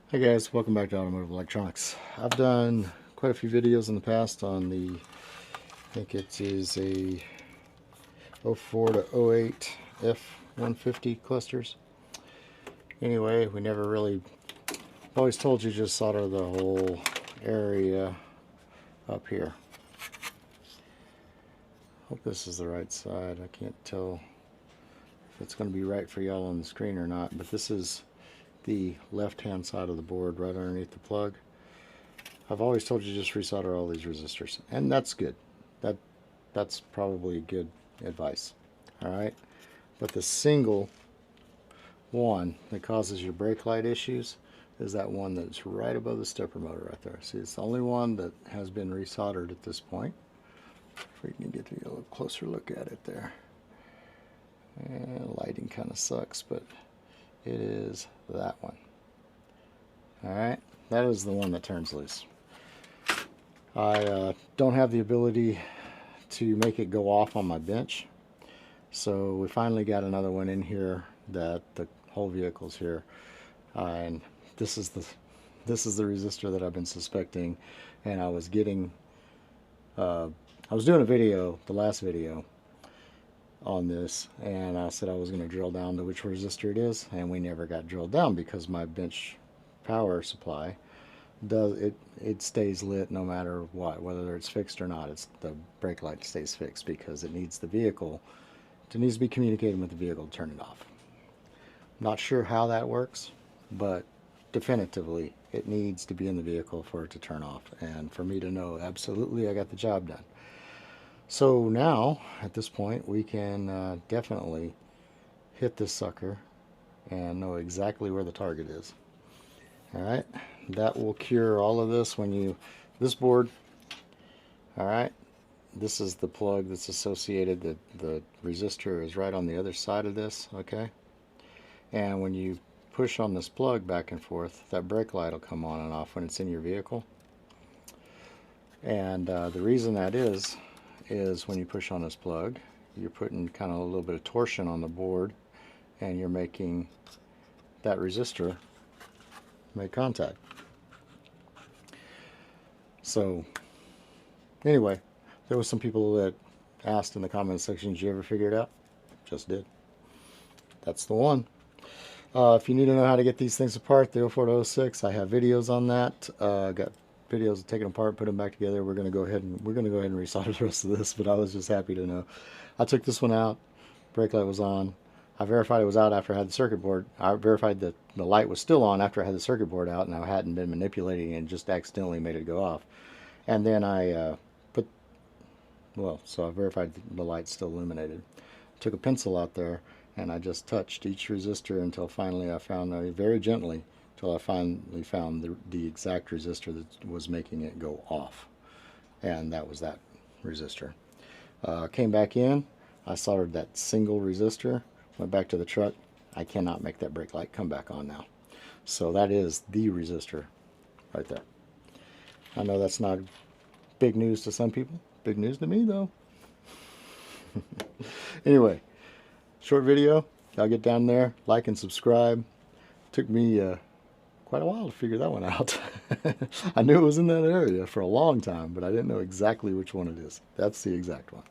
Hey guys, welcome back to Automotive Electronics. I've done quite a few videos in the past on the, I think it is a 04 to 08 F-150 clusters. Anyway, we never really, always told you just solder the whole area up here. Hope this is the right side. I can't tell if it's going to be right for y'all on the screen or not, but this is the left hand side of the board right underneath the plug. I've always told you just resolder all these resistors, and that's good. That's probably good advice. Alright, but the single one that causes your brake light issues is that one that's right above the stepper motor right there. See, it's the only one that has been resoldered at this point. If we can get a little closer look at it there. And lighting kind of sucks, but it is that one. Alright, that is the one that turns loose. I don't have the ability to make it go off on my bench, so we finally got another one in here that the whole vehicle's here, and this is the resistor that I've been suspecting. And I was getting I was doing a video, the last video on this, and I said I was going to drill down to which resistor it is, and we never got drilled down because my bench power supply it stays lit no matter what, whether it's fixed or not. It's the brake light stays fixed because it needs the vehicle, it needs to be communicating with the vehicle to turn it off. Not sure how that works, but definitively it needs to be in the vehicle for it to turn off, and for me to know absolutely I got the job done. So now, at this point, we can definitely hit this sucker and know exactly where the target is. Alright, that will cure all of this when you, this board, alright, this is the plug that's associated, the resistor is right on the other side of this, okay? And when you push on this plug back and forth, that brake light will come on and off when it's in your vehicle. And the reason that is when you push on this plug, you're putting kind of a little bit of torsion on the board, and you're making that resistor make contact. So anyway, there was some people that asked in the comment section, did you ever figure it out? Just did. That's the one. If you need to know how to get these things apart, the 04 to 06, I have videos on that. Got videos of taking them apart, put them back together. We're going to go ahead and resolder the rest of this, but I was just happy to know. I took this one out, brake light was on. I verified it was out after I had the circuit board. I verified that the light was still on after I had the circuit board out, and I hadn't been manipulating and just accidentally made it go off. And then I so I verified the light's still illuminated. Took a pencil out there and I just touched each resistor until finally I found, very gently, until I finally found the exact resistor that was making it go off. And that was that resistor. Came back in, I soldered that single resistor, went back to the truck. I cannot make that brake light come back on now. So that is the resistor right there. I know that's not big news to some people. Big news to me though. Anyway, short video. I'll get down there, like and subscribe. Took me quite a while to figure that one out. I knew it was in that area for a long time, but I didn't know exactly which one it is. That's the exact one.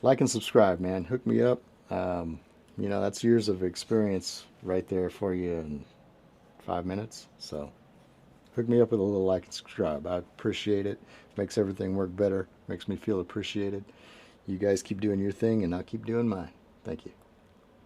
Like and subscribe, man. Hook me up. You know, that's years of experience right there for you in 5 minutes. So hook me up with a little like and subscribe. I appreciate it. Makes everything work better. Makes me feel appreciated. You guys keep doing your thing and I'll keep doing mine. Thank you.